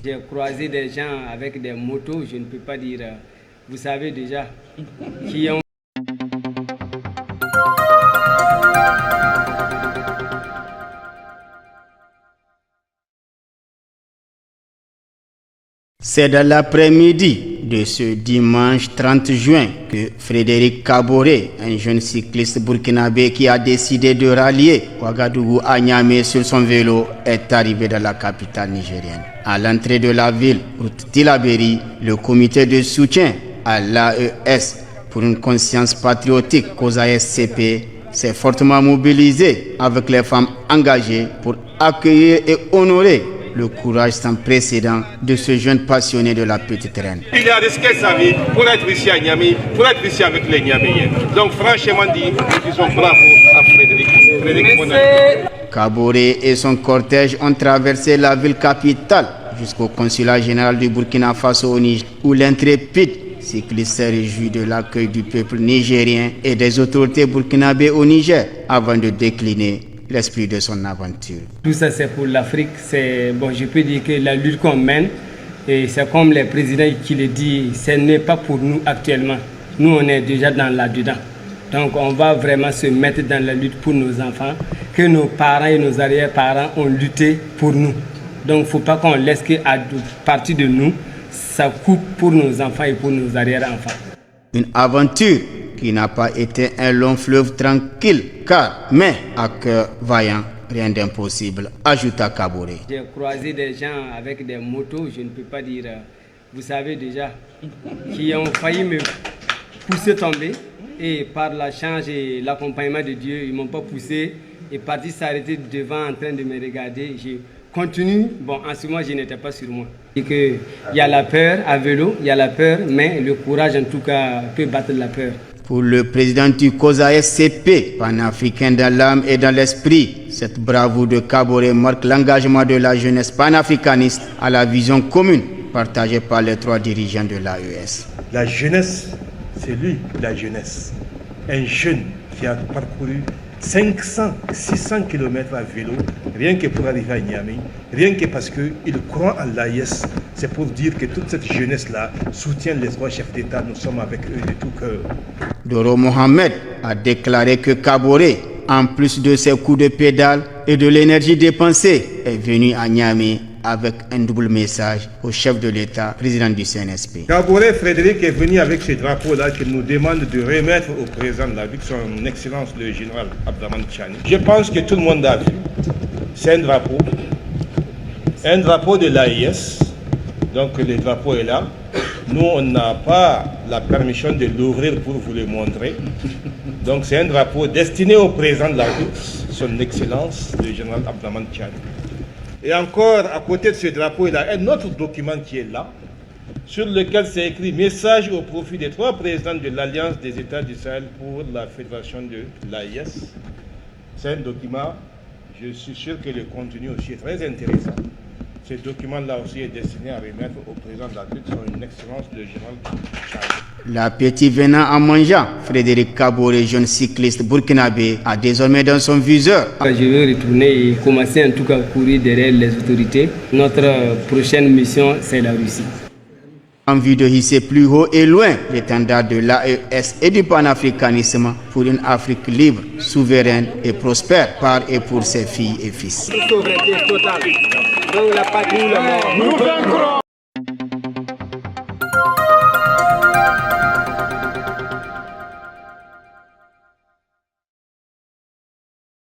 J'ai croisé des gens avec des motos, je ne peux pas dire, vous savez déjà, qui ont... C'est dans l'après-midi de ce dimanche 30 juin que Frédéric Kaboré, un jeune cycliste burkinabé qui a décidé de rallier Ouagadougou à Niamey sur son vélo, est arrivé dans la capitale nigérienne. À l'entrée de la ville, route Tilaberi, le comité de soutien à l'AES pour une conscience patriotique COSAS-CP s'est fortement mobilisé avec les femmes engagées pour accueillir et honorer le courage sans précédent de ce jeune passionné de la petite reine. Il a risqué sa vie pour être ici à Niamey, pour être ici avec les Niameyens. Donc franchement dit, ils sont bravos à Frédéric. Kaboré et son cortège ont traversé la ville capitale jusqu'au consulat général du Burkina Faso au Niger, où l'intrépide cycliste s'est réjoui de l'accueil du peuple nigérien et des autorités burkinabées au Niger avant de décliner l'esprit de son aventure. Tout ça c'est pour l'Afrique, je peux dire que la lutte qu'on mène, et c'est comme le président qui le dit, ce n'est pas pour nous actuellement. Nous on est déjà dans là-dedans. Donc on va vraiment se mettre dans la lutte pour nos enfants, que nos parents et nos arrière-parents ont lutté pour nous. Donc il ne faut pas qu'on laisse qu'à partir de nous, ça coupe pour nos enfants et pour nos arrière-enfants. Une aventure qui n'a pas été un long fleuve tranquille, mais à cœur vaillant, rien d'impossible, ajouta Kaboré. J'ai croisé des gens avec des motos, je ne peux pas dire, vous savez déjà, qui ont failli me pousser tomber. Et par la chance et l'accompagnement de Dieu, ils ne m'ont pas poussé et parti s'arrêter devant en train de me regarder. Je continue, en ce moment je n'étais pas sur moi. Il y a la peur à vélo, il y a la peur, mais le courage en tout cas peut battre la peur. Pour le président du COSAS-CP, panafricain dans l'âme et dans l'esprit, cette bravoure de Kaboré marque l'engagement de la jeunesse panafricaniste à la vision commune partagée par les trois dirigeants de l'AES. La jeunesse, c'est lui, la jeunesse. Un jeune qui a parcouru 500, 600 km à vélo, rien que pour arriver à Niamey, rien que parce qu'il croit en l'AES. C'est pour dire que toute cette jeunesse-là soutient les trois chefs d'État. Nous sommes avec eux de tout cœur. Doro Mohamed a déclaré que Kaboré, en plus de ses coups de pédale et de l'énergie dépensée, est venu à Niamey avec un double message au chef de l'État, président du CNSP. Kaboré Frédéric est venu avec ce drapeau-là qu'il nous demande de remettre au président de la République, son excellence le général Abdraman Tchani. Je pense que tout le monde a vu. C'est un drapeau de l'AES. Donc le drapeau est là. Nous, on n'a pas la permission de l'ouvrir pour vous le montrer. Donc c'est un drapeau destiné au président de la République, son excellence le général Abdraman Tchani. Et encore, à côté de ce drapeau, il y a un autre document qui est là, sur lequel c'est écrit « Message au profit des trois présidents de l'Alliance des États du Sahel pour la fédération de l'AES ». C'est un document, je suis sûr que le contenu aussi est très intéressant. Ce document-là aussi est destiné à remettre au président de la République, son excellence le général Tchani. L'appétit venant en mangeant, Frédéric Kaboré, jeune cycliste burkinabé, a désormais dans son viseur. Je vais retourner et commencer en tout cas à courir derrière les autorités. Notre prochaine mission, c'est la Russie. Envie de hisser plus haut et loin l'étendard de l'AES et du panafricanisme pour une Afrique libre, souveraine et prospère par et pour ses filles et fils. Souveraineté totale. Donc la patrie ou la mort.